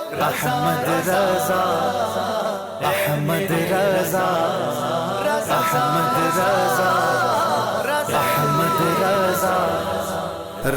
احمد رضا، احمد رضا، احمد رضا، احمد رضا،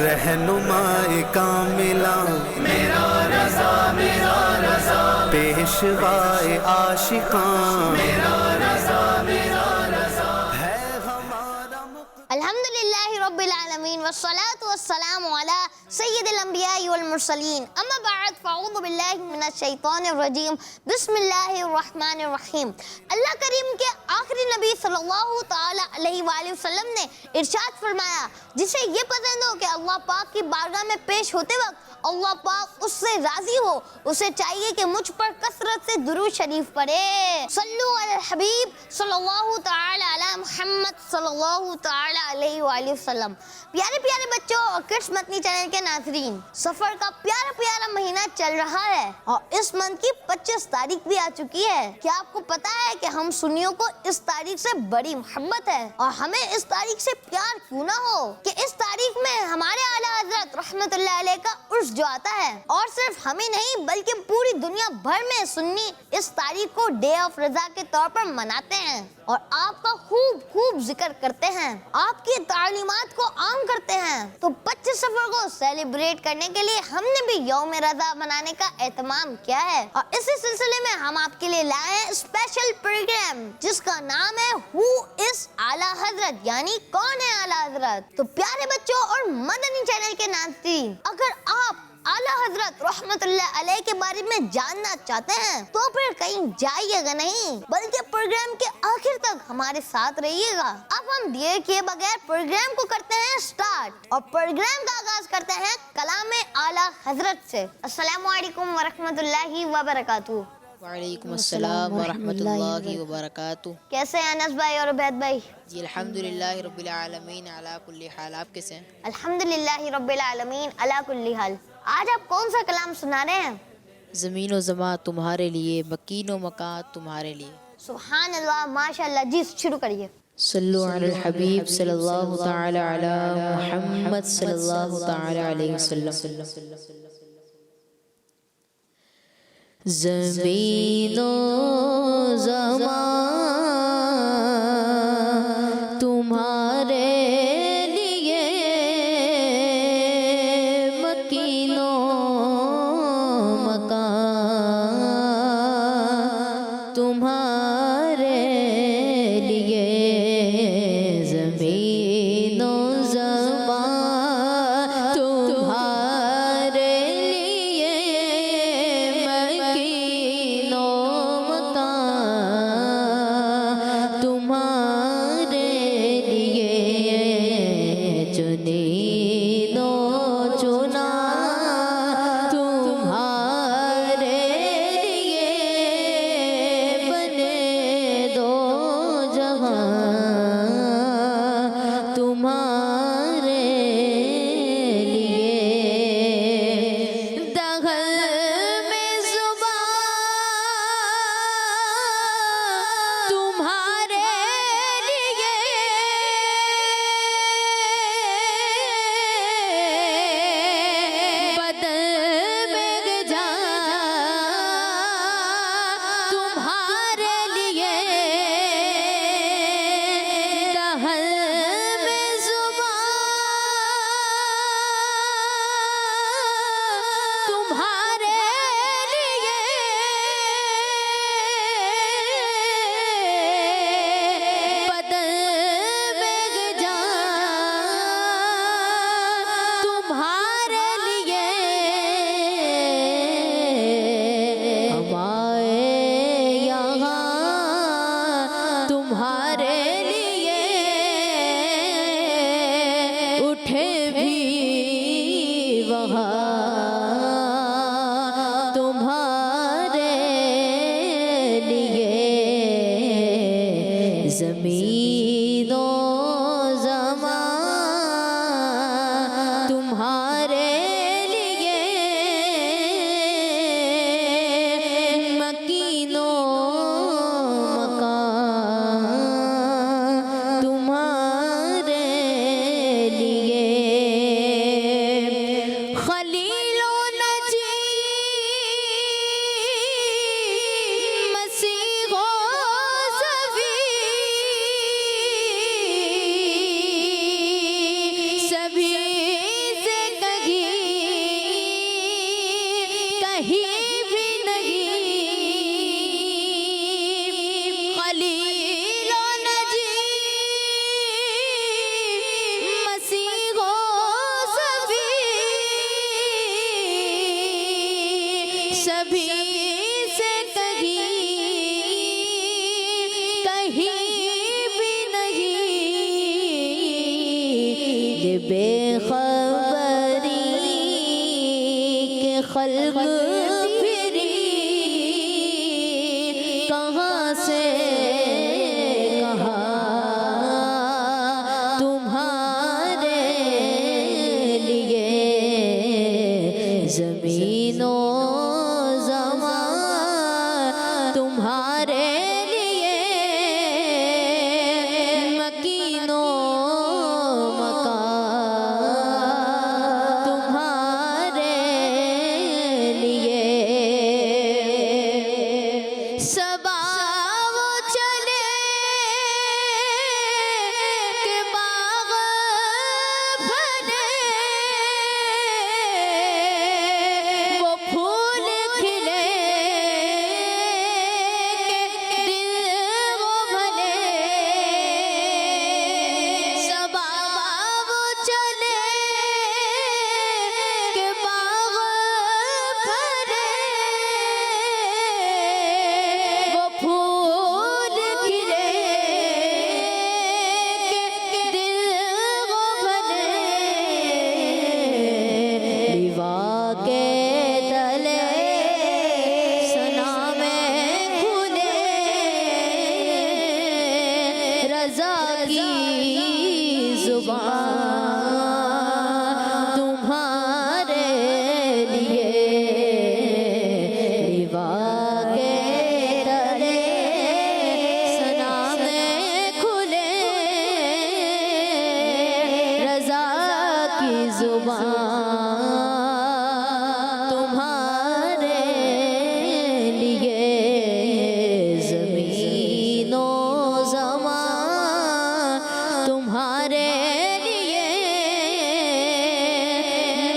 رہنمائے کاملہ میرا رضا، میرا رضا، پیشوائے عاشقاں میرا رضا، میرا رضا ہے ہمارا الحمدللہ رب العالمین والصلاة والسلام علی سید الانبیاء والمرسلین، اما بعد فاعوذ باللہ من الشیطان الرجیم، بسم اللہ الرحمن الرحیم۔ اللہ کریم کے آخری نبی صلی اللہ تعالی علیہ وآلہ وسلم نے ارشاد فرمایا، جسے یہ پسند ہو کہ اللہ پاک کی بارگاہ میں پیش ہوتے وقت اللہ پاک اس سے راضی ہو، اسے چاہیے کہ مجھ پر کثرت سے درود شریف پڑھے۔ صلو علی الحبیب صلی اللہ تعالی علی محمد صلی اللہ تعالی علیہ وآلہ وسلم۔ پیارے پیارے بچوں اور کرس مدنی چینل کے ناظرین، سفر کا پیارا پیارا مہینہ چل رہا ہے اور اس منتھ کی 25 تاریخ بھی آ چکی ہے۔ کیا آپ کو پتا ہے کہ ہم سنیوں کو اس تاریخ سے بڑی محبت ہے اور ہمیں اس تاریخ سے پیار کیوں نہ ہو کہ اس تاریخ میں ہمارے اعلیٰ حضرت رحمت اللہ علیہ کا عرس جو آتا ہے، اور صرف ہمیں نہیں بلکہ پوری دنیا بھر میں سنی اس تاریخ کو ڈے آف رضا کے طور پر مناتے ہیں اور آپ کا خوب خوب ذکر کرتے ہیں، آپ کی تعلیمات کو عام کرتے ہیں۔ تو 25 سفر کو سیلیبریٹ کرنے کے لیے ہم نے بھی یوم رضا منانے کا اہتمام کیا ہے اور اسی سلسلے میں ہم آپ کے لیے لائے ہیں اسپیشل پروگرام جس کا نام ہے ہو از اعلیٰ حضرت، یعنی کون ہے اعلیٰ حضرت۔ تو پیارے بچوں اور مدنی چینل کے ناظرین، اگر آپ اعلیٰ حضرت رحمت اللہ علیہ کے بارے میں جاننا چاہتے ہیں تو پھر کہیں جائیے گا نہیں بلکہ پروگرام کے آخر تک ہمارے ساتھ رہیے گا۔ اب ہم دیر کیے بغیر پروگرام کو کرتے ہیں سٹارٹ اور پروگرام کا آغاز کرتے ہیں کلام اعلیٰ حضرت سے۔ السلام علیکم ورحمۃ اللہ وبرکاتہ۔ وعلیکم السلام ورحمۃ اللہ وبرکاتہ۔ کیسے ہیں انس بھائی اور عبید بھائی؟ جی الحمدللہ رب العالمین علی کل حال۔ آپ کیسے ہیں؟ الحمدللہ رب العالمین علی کل حال۔ آج آپ کون سا کلام سنا رہے ہیں؟ زمین و زماں تمہارے لیے، مکین و مکان تمہارے لیے۔ سبحان اللہ، ماشاءاللہ۔ جی شروع کریے۔ صلو علی الحبیب صلی اللہ تعالی علی محمد صلی اللہ تعالی علیہ وسلم۔ زمین و زمان تمہارے لیے، مکین و مکان تمہارے لیے، زمین و زمان تمہارے لیے، مکین و مکان کہیں بھی نہیں خلیل و نجی مسیح و صفی سبھی سے کہیں بھی نہیں یہ بے خبری کہ خلق پھری کہاں سے کہاں تمہارے لیے زمین و زمان تمہارے لیے مکین و مکان تمہارے لیے صبا وہ چلے کہ باغ بھلے وہ پھول کھلے کہ دل وہ بھلے صبا وہ چلے کہ باغ بھلے وہ پھول کھلے کہ دل وہ بھلے لیوا کے تلے سنا میں کھلے رضا کی زبان تمہارے لیے لیوا کے تلے سنا میں کھلے رضا کی زبان تمہارے لیے زمین و زمان تمہارے لیے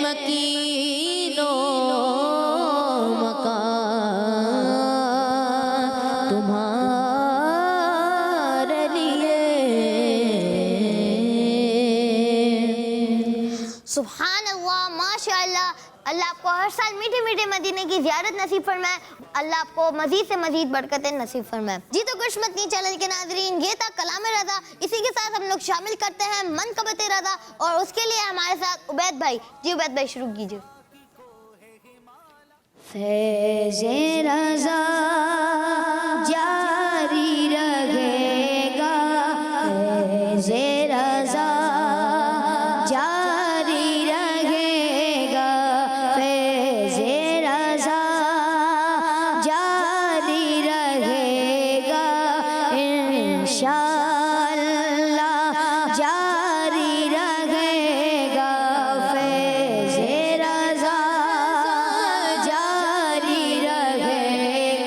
مکین و مکان تمہارے لیے سبحان اللہ، ماشاء اللہ۔ اللہ آپ کو ہر سال میٹھے میٹھے مدینے کی زیارت نصیب فرمائے، اللہ آپ کو مزید سے مزید برکتیں نصیب فرمائے۔ جی تو کچھ مدنی چینل کے ناظرین، یہ تھا کلام رضا۔ اسی کے ساتھ ہم لوگ شامل کرتے ہیں منقبت رضا، اور اس کے لیے ہمارے ساتھ عبید بھائی۔ جی عبید بھائی شروع کیجیے۔ فیض رضا جاری رہے گا، فیض رضا جاری رہے گا، فیض رضا جاری رہے گا، انشاءاللہ جاری رہے گا، فیض رضا جاری رہے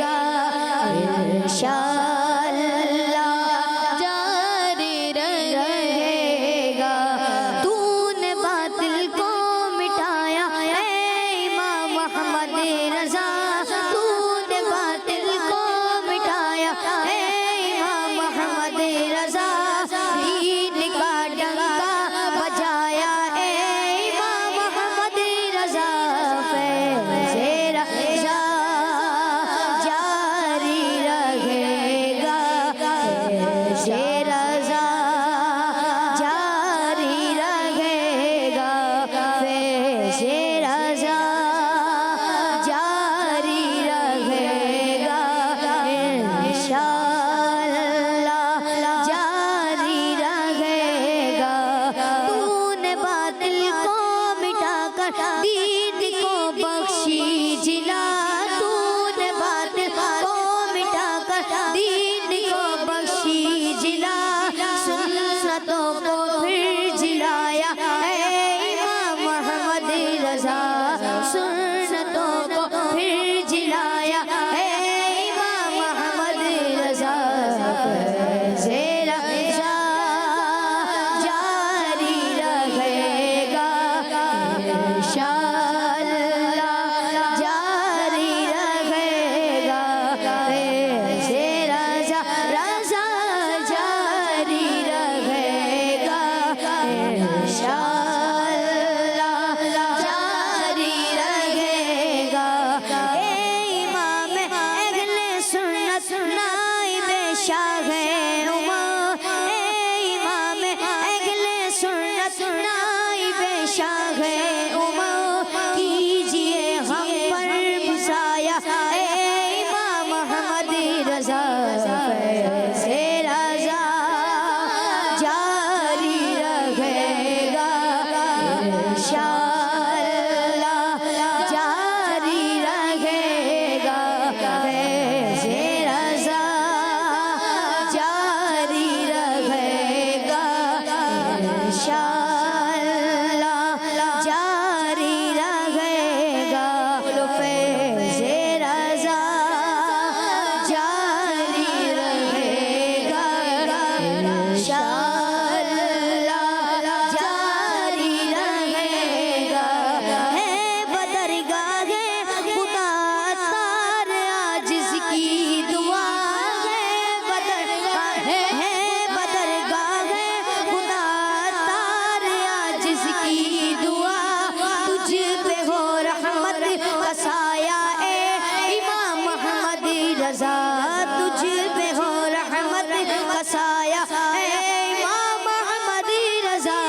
رضا تجھ پہ ہو رحمت کا سایہ، اے امام احمد رضا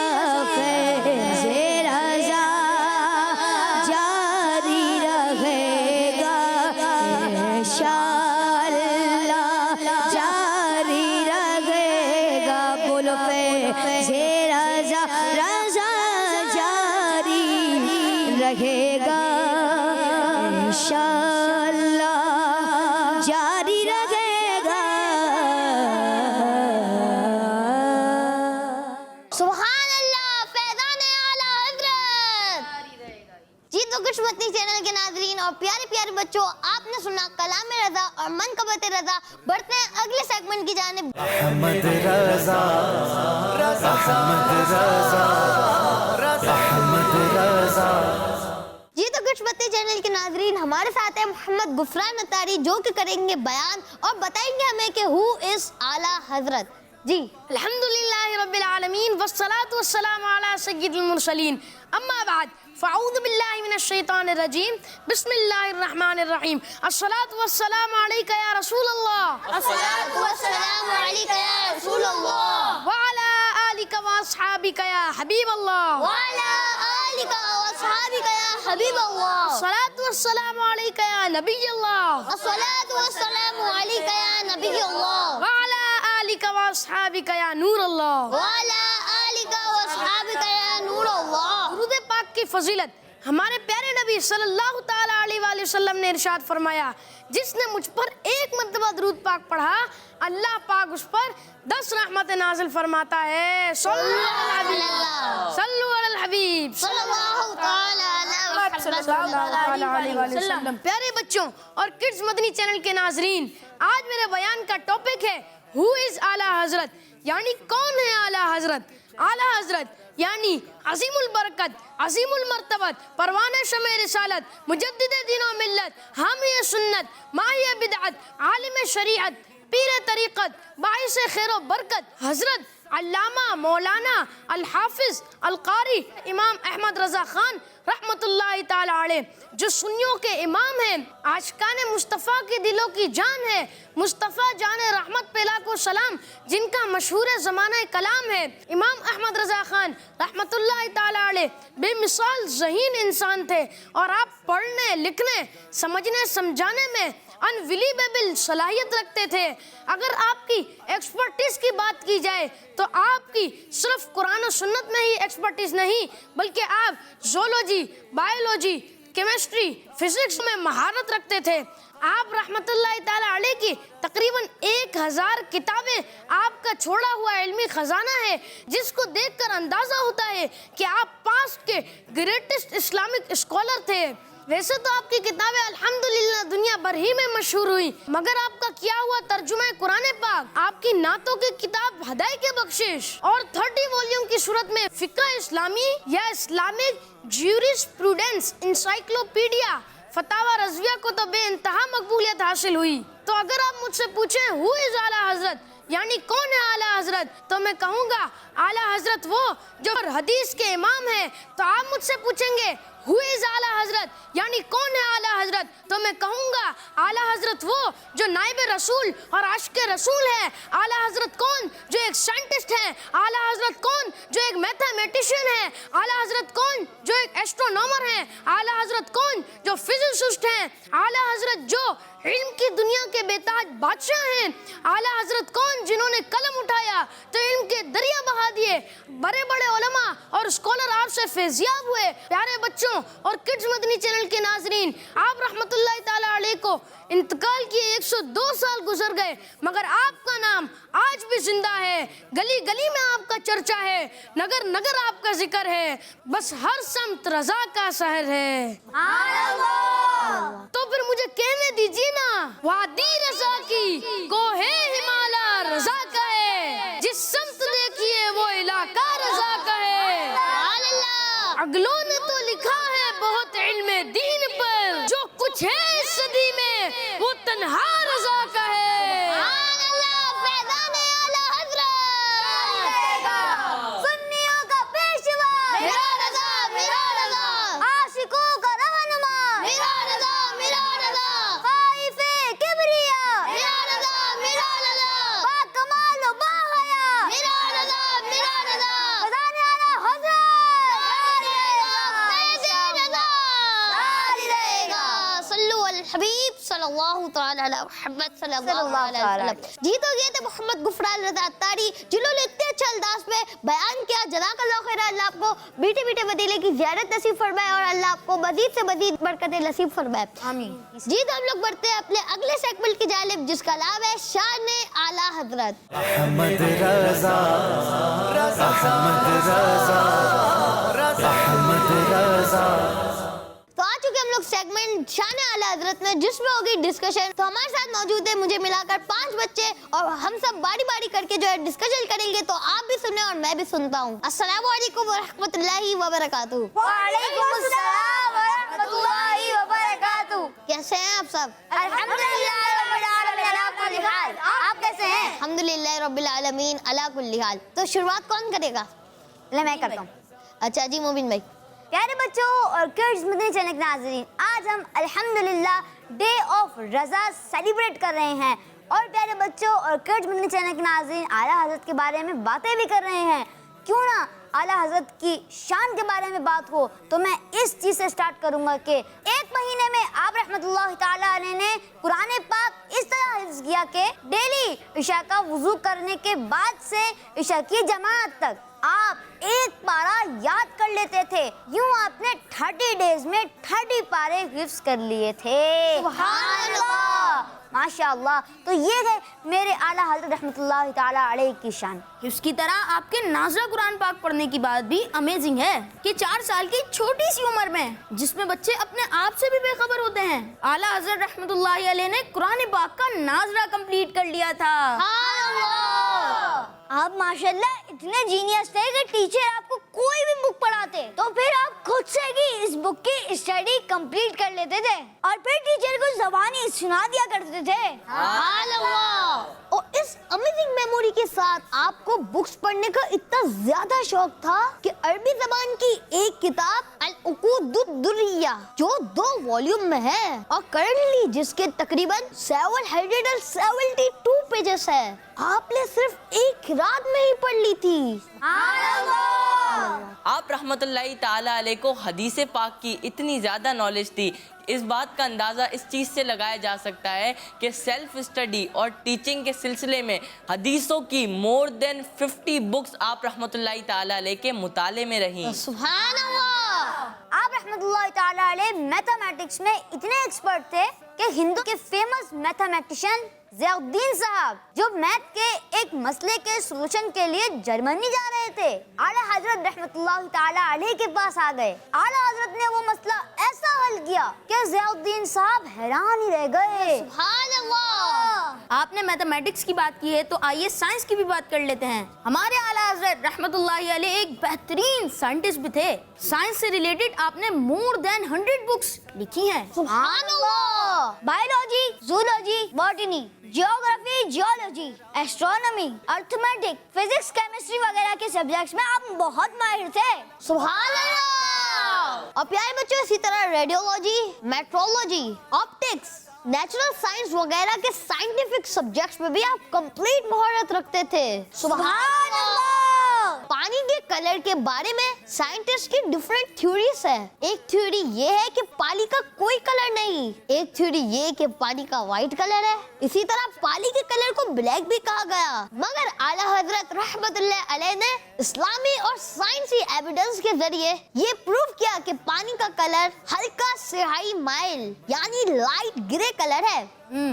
فیض رضا جاری رہے گا انشاءاللہ، جاری رہے گا، بولو فیض رضا، رضا جاری رہے گا انشاءاللہ، جاری رہے گا۔ سبحان اللہ، فیضان اعلیٰ حضرت۔ جی تو کچھ مدنی چینل کے ناظرین اور پیارے پیارے بچوں، آپ نے سنا کلام رضا اور منقبت رضا۔ بڑھتے ہیں اگلے سیگمنٹ کی جانب۔ احمد رضا، احمد رضا، احمد رضا۔ جی تو کچھ مدنی چینل کے ناظرین، ہمارے ساتھ ہیں محمد غفران اتاری، جو کہ کریں گے بیان اور بتائیں گے ہمیں کہ ہو از اعلیٰ حضرت۔ جی الحمدللہ رب العالمین والصلاة والسلام علی سید المرسلین، اما بعد فاعوذ باللہ من الشیطان الرجیم، بسم اللہ الرحمن الرحیم، الصلاة والسلام علیکہ یا رسول اللہ، الصلاۃ والسلام علیک یا رسول اللہ، وعلی آلک واصحابک یا حبیب اللہ، وعلی آلک واصحابک یا حبیب اللہ، الصلاة والسلام علیکہ یا نبی اللہ، الصلاۃ والسلام علیک یا نبی اللہ، وعلی آلک واصحابک یا نور اللہ۔ وعلی آلک واصحابک یا نور اللہ۔ درود پاک کی فضیلت، ہمارے پیارے نبی صلی اللہ تعالیٰ علیہ وآلہ وسلم نے ارشاد فرمایا، جس نے مجھ پر ایک مرتبہ درود پاک پڑھا، اللہ پاک اس پر 10 رحمت نازل فرماتا ہے۔ صلو علی الحبیب، صلو علی الحبیب صلی اللہ تعالی علی محمد صلی اللہ علیہ وآلہ وسلم۔ پیارے بچوں اور کڈز مدنی چینل کے ناظرین، آج میرے بیان کا ٹاپک ہے ہو از اعلیٰ حضرت، یعنی کون ہے اعلیٰ حضرت۔ اعلیٰ حضرت یعنی عظیم البرکت، عظیم المرتبت، پروان شمع رسالت، مجدد دین و ملت، حامی سنت، ماہی بدعت، عالم شریعت، پیر طریقت، باعث خیر و برکت، حضرت علامہ مولانا الحافظ القاری امام احمد رضا خان رحمت اللہ تعالی علیہ، جو سنیوں کے امام ہیں، عاشقان مصطفیٰ کے دلوں کی جان ہے، مصطفیٰ جان رحمت پہ لاکھوں سلام، جن کا مشہور زمانہ کلام ہے۔ امام احمد رضا خان رحمت اللہ تعالی علیہ بے مثال ذہین انسان تھے، اور آپ پڑھنے لکھنے سمجھنے سمجھانے میں انویلیبل صلاحیت رکھتے تھے۔ اگر آپ کی ایکسپرٹیز کی بات کی جائے تو آپ کی صرف قرآن و سنت میں ہی ایکسپرٹیز نہیں، بلکہ آپ زولوجی، بائیولوجی، کیمسٹری، فزکس میں مہارت رکھتے تھے۔ آپ رحمت اللہ تعالیٰ علیہ کی تقریباً 1000 کتابیں آپ کا چھوڑا ہوا علمی خزانہ ہے، جس کو دیکھ کر اندازہ ہوتا ہے کہ آپ پاسٹ کے گریٹسٹ اسلامک اسکالر تھے۔ ویسے تو آپ کی کتابیں الحمدللہ دنیا بھر ہی میں مشہور ہوئی، مگر آپ کا کیا ہوا ترجمہ قرآن پاک، آپ کی نعتوں کی کتاب ہدایت کے بخشش اور 30 والیوم کی صورت میں فقہ اسلامی یا اسلامک جیورسپروڈنس انسائکلوپیڈیا فتاوی رضویہ کو تو بے انتہا مقبولیت حاصل ہوئی۔ تو اگر آپ مجھ سے پوچھیں ہو از اعلیٰ حضرت، یعنی کون ہے اعلیٰ حضرت، تو میں کہوں گا اعلیٰ حضرت وہ جو حدیث کے امام ہیں۔ تو آپ مجھ سے پوچھیں گے ہو از اعلیٰ حضرت، یعنی کون ہے اعلیٰ حضرت، تو میں کہوں گا اعلیٰ حضرت وہ جو نائب رسول اور عاشق رسول ہے۔ اعلیٰ حضرت کون؟ جو ایک سائنٹسٹ ہے۔ اعلیٰ حضرت کون؟ جو ایک میتھمیٹیشین ہے۔ اعلیٰ حضرت کون؟ جو ایک ایسٹرونومر ہے۔ اعلیٰ حضرت کون؟ جو فزسسٹ ہیں۔ اعلیٰ حضرت جو علم کی دنیا کے بے تاج بادشاہ ہیں۔ اعلیٰ حضرت کون؟ جنہوں نے قلم اٹھایا تو علم کے دریا بہا دیے، بڑے بڑے علماء اور اسکالر آپ سے فیضیاب ہوئے۔ پیارے بچوں اور کڈز مدنی چینل کے ناظرین، آپ رحمت اللہ تعالیٰ علیہ کو انتقال کیے 102 سال گزر گئے، مگر آپ کا نام آج بھی زندہ ہے، گلی گلی میں آپ کا چرچا ہے، نگر نگر آپ کا ذکر ہے، بس ہر سمت رضا کا سحر ہے۔ تو پھر مجھے کہنے دیجیے نا، وادی رضا کی کوہ ہمالا رضا کا ہے، جس سمت دیکھیے وہ علاقہ رضا کا ہے۔ اگلوں نے تو لکھا ہے بہت علم دین پر، جو کچھ ہے اس صدی میں وہ تنہا رضا کا ہے۔ سنیوں کا پیشوا میرا رضا، میرا رضا، عاشقوں کا رہنما میرا رضا، میرا رضا، خائف کبریا حبیب صلی اللہ تعالی علی محمد صلی اللہ علیہ وسلم. جی تو یہ تھے محمد غفران رضا اتاری جنہوں نے اتنے اچھے انداز میں بیان کیا. جزاک اللہ خیر. اللہ آپ کو میٹھے میٹھے مدینے کی زیارت نصیب فرمائے اور اللہ آپ کو مزید سے مزید برکتیں نصیب فرمائے. آمین. جی تو ہم لوگ بڑھتے ہیں اپنے اگلے سیگمنٹ کی جانب جس کا نام ہے شان اعلیٰ حضرت. احمد رضا احمد رضا احمد رضا. تو آ چکے ہم لوگ سیگمنٹ شان اعلیٰ حضرت میں جس میں ہوگی ڈسکشن. تو ہمارے ساتھ موجود ہے مجھے ملا کر 5 بچے اور ہم سب باری باری کر کے جو ہے ڈسکشن کریں گے. تو آپ بھی سنیں اور میں بھی سنتا ہوں. السلام علیکم ورحمۃ اللہ وبرکاتہ. وعلیکم السلام ورحمۃ اللہ وبرکاتہ. کیسے ہیں آپ سب؟ الحمدللہ رب العالمین علی کل حال. آپ کیسے ہیں؟ الحمدللہ رب العالمین علی کل حال. تو شروعات کون کرے گا؟ میں کرتا ہوں. اچھا جی مومن بھائی. پیارے بچوں اور کڈز مدنی چینل کے ناظرین، آج ہم الحمدللہ ڈے آف رضا سیلیبریٹ کر رہے ہیں. اور پیارے بچوں اور کڈز مدنی چینل کے ناظرین، اعلیٰ حضرت کے بارے میں باتیں بھی کر رہے ہیں. کیوں نہ اعلیٰ حضرت کی شان کے بارے میں بات ہو. تو میں اس چیز سے سٹارٹ کروں گا کہ ایک مہینے میں آپ رحمۃ اللہ تعالیٰ علیہ نے قرآن پاک اس طرح حفظ کیا کہ ڈیلی عشاء کا وضو کرنے کے بعد سے عشاء کی جماعت تک آپ ایک پارہ یاد کر لیتے تھے. یوں آپ نے 30 ڈیز میں 30 پارے حفظ کر لیے تھے. سبحان اللہ، ماشاء اللہ. تو یہ ہے میرے اعلیٰ حضرت رحمۃ اللہ تعالیٰ علیہ کی شان. اس کی طرح آپ کے نازلہ قرآن پاک پڑھنے کی بات بھی امیزنگ ہے کہ 4 سال کی چھوٹی سی عمر میں جس میں بچے اپنے آپ سے بھی بے خبر ہوتے ہیں، اعلیٰ حضرت رحمۃ اللہ علیہ نے قرآن پاک کا نازلہ کمپلیٹ کر لیا تھا. آپ ماشاءاللہ اتنے جینیس تھے کہ ٹیچر آپ کو کوئی بھی بک پڑھاتے تو پھر آپ خود سے ہی اس بک کی اسٹڈی کمپلیٹ کر لیتے تھے اور پھر ٹیچر کو زبانی سنا دیا کرتے تھے. سبحان اللہ. اور اس امیزنگ میموری کے ساتھ آپ کو بکس پڑھنے کا اتنا زیادہ شوق تھا کہ عربی زبان کی ایک کتاب العقود الدریہ جو 2 والیوم میں ہے اور کرنٹلی جس کے تقریباً 772 پیجز ہے، آپ نے صرف ایک رات میں ہی پڑھ لی تھی. آپ رحمت اللہ تعالیٰ علیہ کو حدیث پاک کی اتنی زیادہ نالج تھی. اس بات کا اندازہ اس چیز سے لگایا جا سکتا ہے کہ سیلف اسٹڈی اور ٹیچنگ کے سلسلے میں حدیثوں کی مور دین 50 بکس آپ رحمت اللہ تعالیٰ علیہ کے مطالعے میں رہیں. سبحان اللہ. آپ رحمت اللہ تعالیٰ علیہ میتھمیٹکس میں اتنے ایکسپرٹ تھے کہ ہندو کے فیمس میتھمیٹیشین ضیاء الدین صاحب جو میتھ کے ایک مسئلے کے سولوشن کے لیے جرمنی جا رہے تھے، اعلیٰ حضرت رحمت اللہ تعالیٰ علیہ کے پاس آ گئے. اعلیٰ حضرت نے وہ مسئلہ ایسا حل کیا کہ ضیاء الدین صاحب حیران ہی رہ گئے. سبحان اللہ. آپ نے میتھمیٹکس کی بات کی ہے تو آئیے سائنس کی بھی بات کر لیتے ہیں. ہمارے اعلیٰ حضرت رحمت اللہ علیہ ایک بہترین سائنٹسٹ بھی تھے. سائنس سے ریلیٹڈ آپ نے مور دین 100 بکس لکھی ہیں. سبحان اللہ. Biology, zoology, botany, geography, geology, astronomy, arithmetic, physics, chemistry وغیرہ کے سبجیکٹس میں آپ بہت ماہر تھے. سبحان اللہ. اور پیارے بچوں اسی طرح radiology, meteorology, optics, natural science وغیرہ کے سائنٹیفک سبجیکٹس میں بھی آپ کمپلیٹ مہارت رکھتے تھے. سبحان اللہ. پانی کے کلر کے بارے میں سائنٹسٹ کی ڈیفرنٹ تھیوریز ہیں. ایک تھیوری یہ ہے کہ پانی کا کوئی کلر نہیں، ایک تھیوری یہ کہ پانی کا وائٹ کلر ہے. اسی طرح پانی کے کلر کو بلیک بھی کہا گیا. مگر اعلیٰ حضرت رحمت اللہ علیہ نے اسلامی اور سائنسی ایویڈنس کے ذریعے یہ پروف کیا کہ پانی کا کلر ہلکا سیاہی مائل یعنی لائٹ گرے کلر ہے.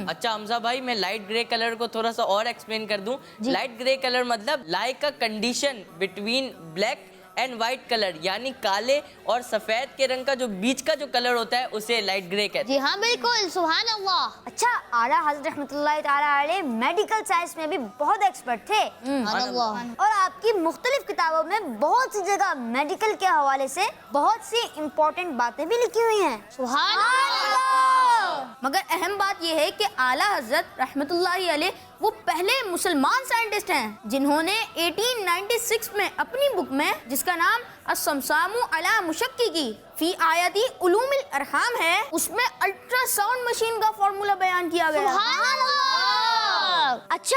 اچھا حمزہ بھائی، میں لائٹ گرے کلر کو تھوڑا سا اور ایکسپلین کر دوں. لائٹ گرے کلر مطلب like a condition between black and white colour, یعنی کالے اور سفید کے رنگ کا جو بیچ کا جو کلر ہوتا ہے اسے لائٹ گرے کہتے ہیں. جی ہاں بالکل. سبحان اللہ. اچھا، اعلیٰ حضرت رحمت اللہ تعالیٰ علیہ میڈیکل سائنس میں بھی بہت ایکسپرٹ تھے سبحان اللہ. اور آپ کی مختلف کتابوں میں بہت سی جگہ میڈیکل کے حوالے سے بہت سی امپورٹنٹ باتیں بھی لکھی ہوئی ہیں. سبحان اللہ. مگر اہم بات یہ ہے کہ اعلیٰ حضرت رحمت اللہ علیہ وہ پہلے مسلمان سائنٹسٹ ہیں جنہوں نے 1896 میں اپنی بک میں جس کا نام السمسام علی مشککی فی آیاتی علوم الارحام ہے، اس میں الٹرا ساؤنڈ مشین کا فارمولا بیان کیا گیا. سبحان اللہ. اچھا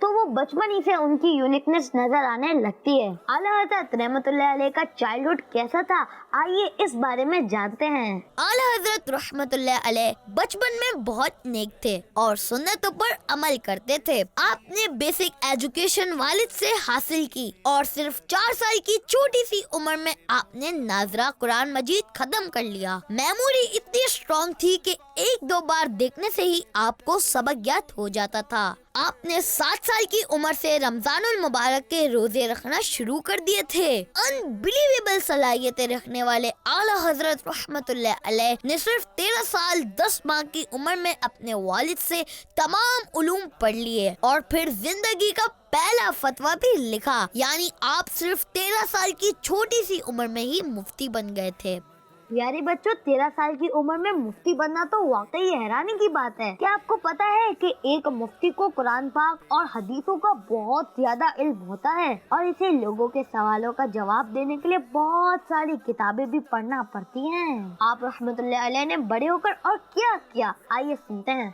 تو وہ بچپن ہی سے ان کی یونیکنس نظر آنے لگتی ہے۔ اعلیٰ حضرت رحمت اللہ علیہ کا چائلڈہڈ کیسا تھا، آئیے اس بارے میں جانتے ہیں۔ اعلیٰ حضرت رحمت اللہ علیہ بچپن میں بہت نیک تھے اور سنتوں پر عمل کرتے تھے۔ آپ نے بیسک ایجوکیشن والد سے حاصل کی اور صرف 4 سال کی چھوٹی سی عمر میں آپ نے ناظرہ قرآن مجید ختم کر لیا۔ میموری اتنی اسٹرانگ تھی کہ 1-2 بار دیکھنے سے ہی آپ کو سبق یاد ہو جاتا تھا۔ آپ نے 7 سال کی عمر سے رمضان المبارک کے روزے رکھنا شروع کر دیے تھے۔ انبلیویبل صلاحیتیں رکھنے والے اعلیٰ حضرت رحمت اللہ علیہ نے صرف 13 سال 10 ماہ کی عمر میں اپنے والد سے تمام علوم پڑھ لیے اور پھر زندگی کا پہلا فتویٰ بھی لکھا، یعنی آپ صرف 13 سال کی چھوٹی سی عمر میں ہی مفتی بن گئے تھے۔ پیارے بچوں، 13 سال کی عمر میں مفتی بننا تو واقعی حیرانی کی بات ہے۔ کیا آپ کو پتا ہے کہ ایک مفتی کو قرآن پاک اور حدیثوں کا بہت زیادہ علم ہوتا ہے اور اسے لوگوں کے سوالوں کا جواب دینے کے لیے بہت ساری کتابیں بھی پڑھنا پڑتی ہیں۔ آپ رحمت اللہ علیہ نے بڑے ہو کر اور کیا کیا، آئیے سنتے ہیں۔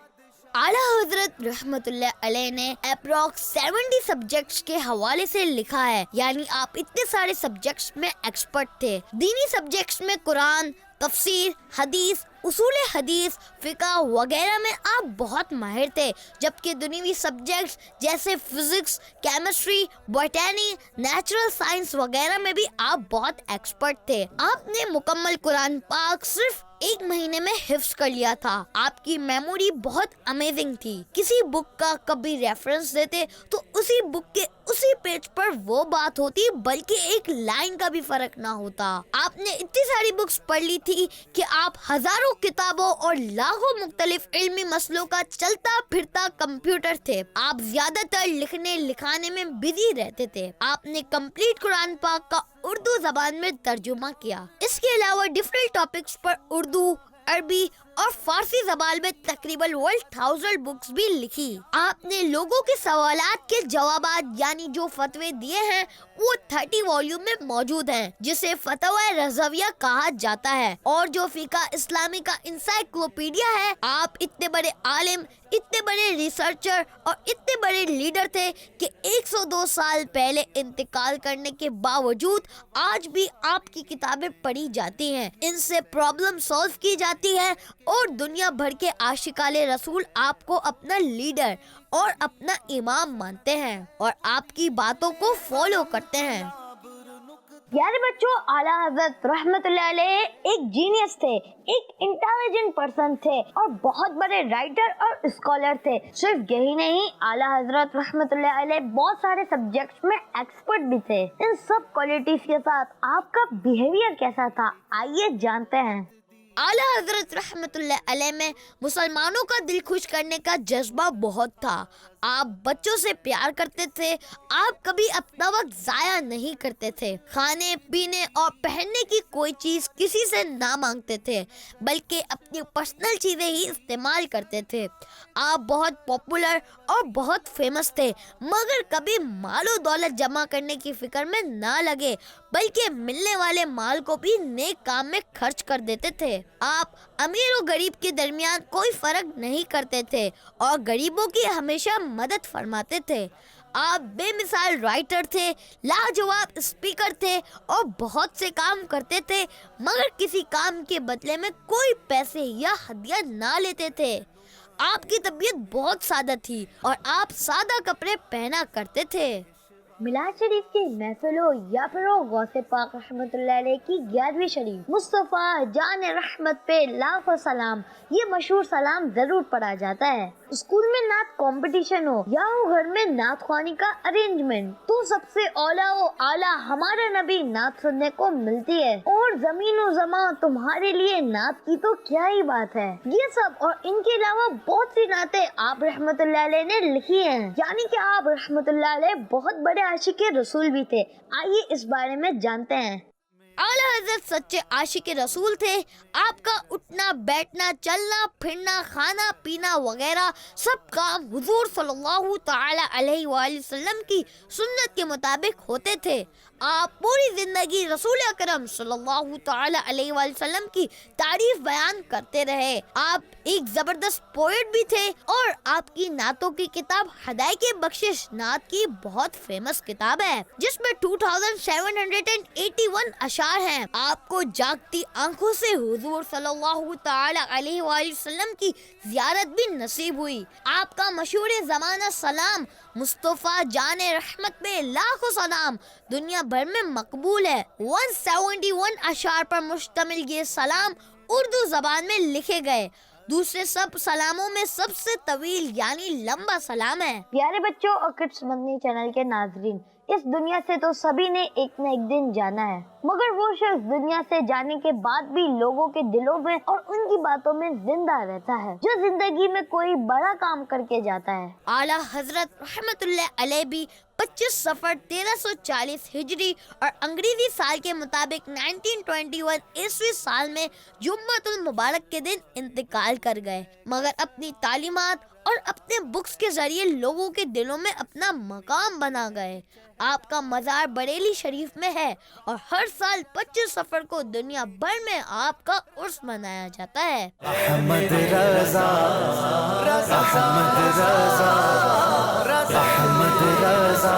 اعلیٰ حضرت رحمت اللہ علیہ نے اپروکس 70 سبجیکٹس کے حوالے سے لکھا ہے، یعنی آپ اتنے سارے سبجیکٹس میں ایکسپرٹ تھے۔ دینی سبجیکٹس میں قرآن، تفسیر، حدیث، اصول حدیث، فقہ وغیرہ میں آپ بہت ماہر تھے، جبکہ دنیوی سبجیکٹس جیسے فزکس، کیمسٹری، بوٹینی، نیچرل سائنس وغیرہ میں بھی آپ بہت ایکسپرٹ تھے۔ آپ نے مکمل قرآن پاک صرف 1 مہینے میں حفظ کر لیا تھا۔ آپ کی میموری بہت امیزنگ تھی۔ کسی بک کا کبھی ریفرنس دیتے تو اسی بک کے اسی پیج پر وہ بات ہوتی، بلکہ ایک لائن کا بھی فرق نہ ہوتا۔ آپ نے اتنی ساری بکس پڑھ لی تھی کہ آپ ہزاروں کتابوں اور لاکھوں مختلف علمی مسئلوں کا چلتا پھرتا کمپیوٹر تھے۔ آپ زیادہ تر لکھنے لکھانے میں بزی رہتے تھے۔ آپ نے کمپلیٹ قرآن پاک کا اردو زبان میں ترجمہ کیا۔ اس کے علاوہ ڈفرینٹ ٹاپکس پر اردو، عربی اور فارسی زبان میں تقریباً 1000 بکس بھی لکھی۔ آپ نے لوگوں کے سوالات کے جوابات یعنی جو فتوے دیے ہیں وہ 30 والیوم میں موجود ہیں، جسے فتویٰ رضویہ کہا جاتا ہے، اور جو فقہ اسلامی کا انسائکلوپیڈیا ہے۔ آپ اتنے بڑے عالم، اتنے بڑے ریسرچر اور اتنے بڑے لیڈر تھے کہ 102 سال پہلے انتقال کرنے کے باوجود آج بھی آپ کی کتابیں پڑھی جاتی ہیں، ان سے پرابلم سالو کی جاتی ہے، اور دنیا بھر کے عاشقان رسول آپ کو اپنا لیڈر اور اپنا امام مانتے ہیں اور آپ کی باتوں کو فالو کرتے ہیں۔ پیارے بچوں، اعلیٰ حضرت رحمت اللہ علیہ ایک جینیس تھے، ایک انٹیلیجنٹ پرسن تھے اور بہت بڑے رائٹر اور اسکالر تھے۔ صرف یہی نہیں، اعلیٰ حضرت رحمت اللہ علیہ بہت سارے سبجیکٹس میں ایکسپرٹ بھی تھے۔ ان سب کوالٹیز کے ساتھ آپ کا بیہیویئر کیسا تھا، آئیے جانتے ہیں۔ اعلیٰ حضرت رحمت اللہ علیہ میں مسلمانوں کا دل خوش کرنے کا جذبہ بہت تھا۔ آپ بچوں سے پیار کرتے تھے۔ آپ کبھی اپنا وقت ضائع نہیں کرتے تھے۔ کھانے پینے اور پہننے کی کوئی چیز کسی سے نہ مانگتے تھے، بلکہ اپنی پرسنل چیزیں ہی استعمال کرتے تھے۔ آپ بہت پاپولر اور بہت فیمس تھے، مگر کبھی مال و دولت جمع کرنے کی فکر میں نہ لگے، بلکہ ملنے والے مال کو بھی نیک کام میں خرچ کر دیتے تھے۔ آپ امیر و غریب کے درمیان کوئی فرق نہیں کرتے تھے اور غریبوں کی ہمیشہ مدد فرماتے تھے۔ آپ بے مثال رائٹر تھے، لاجواب اسپیکر تھے اور بہت سے کام کرتے تھے، مگر کسی کام کے بدلے میں کوئی پیسے یا ہدیہ نہ لیتے تھے۔ آپ کی طبیعت بہت سادہ تھی اور آپ سادہ کپڑے پہنا کرتے تھے۔ میلاد شریف کی محفل ہو یا پھر ہو غوث پاک رحمت اللہ علیہ کی 11ویں شریف، مصطفیٰ جان رحمت پہ لاکھوں سلام، یہ مشہور سلام ضرور پڑھا جاتا ہے۔ اسکول میں نعت کمپٹیشن ہو یا ہو گھر میں نعت خوانی کا ارینجمنٹ، تو سب سے اولا و اعلیٰ ہمارے نبی نعت سننے کو ملتی ہے، اور زمین و زمان تمہارے لیے نعت کی تو کیا ہی بات ہے۔ یہ سب اور ان کے علاوہ بہت سی نعتیں آپ رحمت اللہ علیہ نے لکھی ہیں، یعنی کہ آپ رحمت اللہ علیہ بہت بڑے عاشق رسول بھی تھے۔ آئیے اس بارے میں جانتے ہیں۔ اعلیٰ حضرت سچے عاشق رسول تھے۔ آپ کا اٹھنا بیٹھنا، چلنا پھرنا، کھانا پینا وغیرہ سب کام حضور صلی اللہ تعالی علیہ وآلہ وسلم کی سنت کے مطابق ہوتے تھے۔ آپ پوری زندگی رسول اکرم صلی اللہ تعالی علیہ وآلہ وسلم کی تعریف بیان کرتے رہے. آپ ایک زبردست پوئٹ بھی تھے اور آپ کی نعتوں کی کتاب ہدایت بخشش نعت کی بہت فیمس کتاب ہے جس میں 2781 اشعار ہیں. آپ کو جاگتی آنکھوں سے حضور صلی اللہ تعالی علیہ وآلہ وسلم کی زیارت بھی نصیب ہوئی. آپ کا مشہور زمانہ سلام مصطفیٰ جان رحمت میں لاکھوں سلام دنیا بھر میں مقبول ہے. 171 اشعار پر مشتمل یہ سلام اردو زبان میں لکھے گئے. دوسرے سب سلاموں میں سب سے طویل یعنی لمبا سلام ہے. پیارے بچوں اور کڈس مدنی چینل کے ناظرین، اس دنیا سے تو سبھی نے ایک نہ ایک دن جانا ہے، مگر وہ شخص دنیا سے جانے کے بعد بھی لوگوں کے دلوں میں اور ان کی باتوں میں زندہ رہتا ہے جو زندگی میں کوئی بڑا کام کر کے جاتا ہے. اعلیٰ حضرت رحمت اللہ علیہ بھی 25 صفر 1340 ہجری اور انگریزی سال کے مطابق 1921 عیسوی سال میں جمعۃ المبارک کے دن انتقال کر گئے، مگر اپنی تعلیمات اور اپنے بکس کے ذریعے لوگوں کے دلوں میں اپنا مقام بنا گئے. آپ کا مزار بریلی شریف میں ہے اور ہر سال 25 صفر کو دنیا بھر میں آپ کا عرس منایا جاتا ہے. احمد رضا احمد رضا احمد رضا.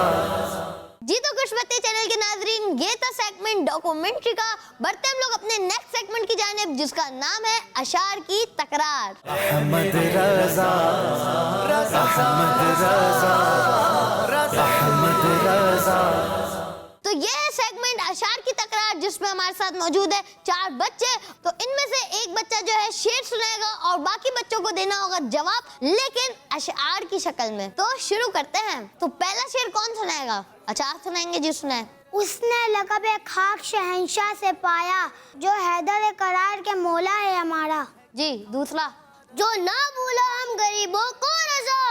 جی تو کشمتی چینل کے ناظرین، یہ تھا سیگمنٹ ڈاکومنٹری کا. بڑھتے ہم لوگ اپنے نیکسٹ سیگمنٹ کی جانب جس کا نام ہے اشعار کی تکرار. احمد رضا احمد رضا احمد رضا. تو یہ سیگمنٹ اشعار کی تکرار جس میں ہمارے ساتھ موجود ہے 4 بچے. تو ان میں سے ایک بچہ جو ہے شعر سنائے گا اور باقی بچوں کو دینا ہوگا جواب لیکن اشعار کی شکل میں. تو شروع کرتے ہیں. تو پہلا شعر کون سنائے گا؟ اچھا آپ سنائیں گے؟ جی سنائیں. اس نے لقب خاک شہنشاہ سے پایا جو حیدر قرار کے مولا ہے ہمارا. جی دوسرا. جو نہ بھولا ہم غریبوں کو رضا،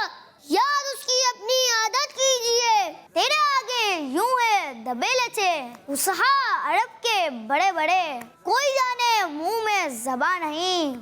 یاد اس کی اپنی عادت کیجئے. تیرے آگے یوں ہے دبے لچے فصحا عرب کے بڑے بڑے، کوئی جانے منہ میں زبان نہیں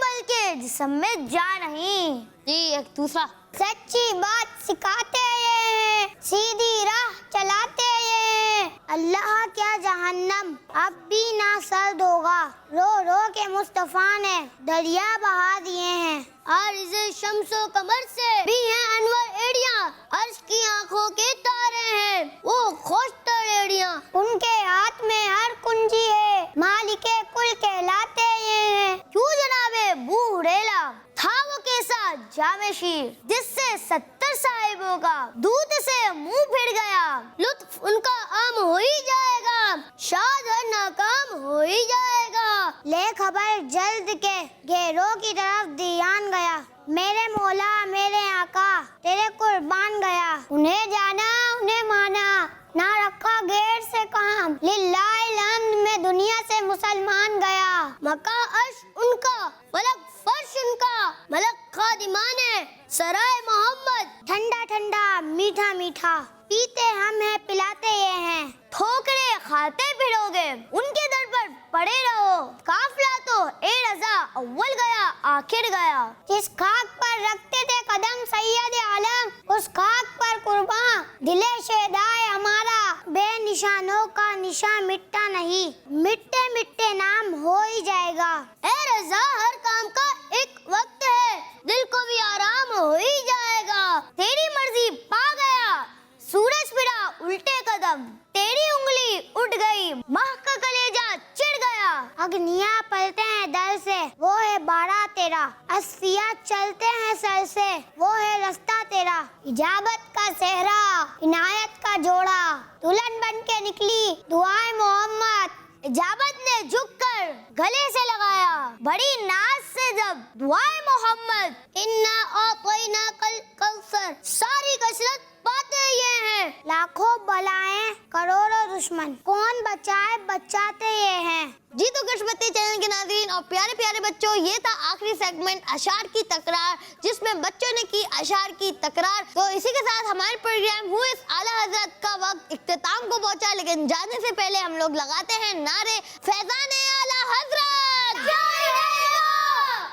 بلکہ جسم میں جان نہیں. جی ایک دوسرا. سچی بات سکھاتے ہیں، سیدھی راہ چلاتے ہیں، اللہ کیا جہنم اب بھی نہ سرد ہوگا، رو رو کے مصطفیٰ نے دریا بہا دیے ہیں. عارض شمس و قمر سے بھی ہیں انور ایڑیاں، عرش کی آنکھوں کے تارے ہیں وہ خوش تریڑیاں، ان کے ہاتھ میں ہر کنجی ہے، مالک کل کہلاتے ہیں. کیوں جناب بوڑھیلا تھا وہ کیسا جامع شیر جس سے 70 صاحبوں کا دودھ سے منہ پھر گیا، لطف ان کا عام ہو ہی جائے گا، شاد اور ناکام ہو ہی جائے گا. لے خبر جلد کے گھیروں کی طرف دیان گیا، میرے مولا میرے آقا تیرے قربان گیا. انہیں جانا انہیں مانا نہ رکھا غیر سے کام، للہ الحمد میں دنیا سے مسلمان گیا. مکہ عرش ان کا فلک فرش ان کا، ملک خادمان ہے سرائے محمد، ٹھنڈا ٹھنڈا میٹھا میٹھا پیتے ہم ہیں پلاتے یہ ہیں، ٹھوکرے کھاتے پھرو گے ان کے در پر پڑے رہو. قافلہ تو اے رضا اول گیا آخر گیا، جس خاک پر رکھتے تھے قدم سید عالم اس خاک پر قرباں دل شہدائے ہمارا، بے نشانوں کا نشان مٹتا نہیں، مٹتے مٹتے نام ہو ہی جائے گا. اے رضا ہر کام کا ایک وقت ہے، دل کو بھی آرام ہو ہی جائے گا. تیری مرضی پا گیا سورج پھرا الٹے قدم، تیری انگلی اٹھ گئی ماہ کا کلیجہ چڑ گیا. اگنیا پلتے ہیں در سے وہ ہے بارہ تیرا، اصفیاء چلتے ہیں سر سے وہ ہے رستہ تیرا. اجابت کا صحرا عنایت کا جوڑا، دلہن بن کے نکلی دعائیں محمد، اجابت نے جھک کر گلے سے لگایا بڑی ناز سے جب دعائیں محمد. انا اعطیناک الکوثر، ساری کثرت باتیں یہ ہیں، لاکھوں بلائیں کروڑوں دشمن کون بچائے بچاتے یہ ہیں. جی تو کشمتی چینل کے ناظرین اور پیارے پیارے بچوں، یہ تھا آخری سیگمنٹ اشعار کی تکرار جس میں بچوں نے کی اشعار کی تکرار. تو اسی کے ساتھ ہمارے پروگرام ہو اس اعلیٰ حضرت کا وقت اختتام کو پہنچا، لیکن جانے سے پہلے ہم لوگ لگاتے ہیں نعرے فیضان اعلیٰ حضرت،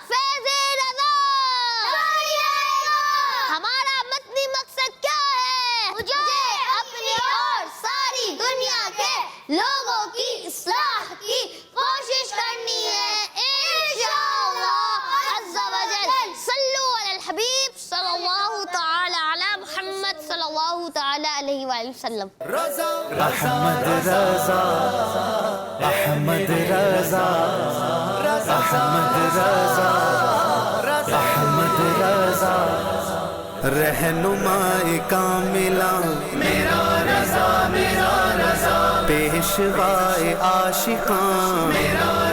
فیض رضا. ہمارا مدنی مقصد کیا ہے؟ مجھے اپنی اور ساری دنیا کے علیہ وسلم. احمد رضا احمد رضا احمد رضا احمد رضا رہنمائی کاملہ میرا رضا پیشوائے عاشقاں میرا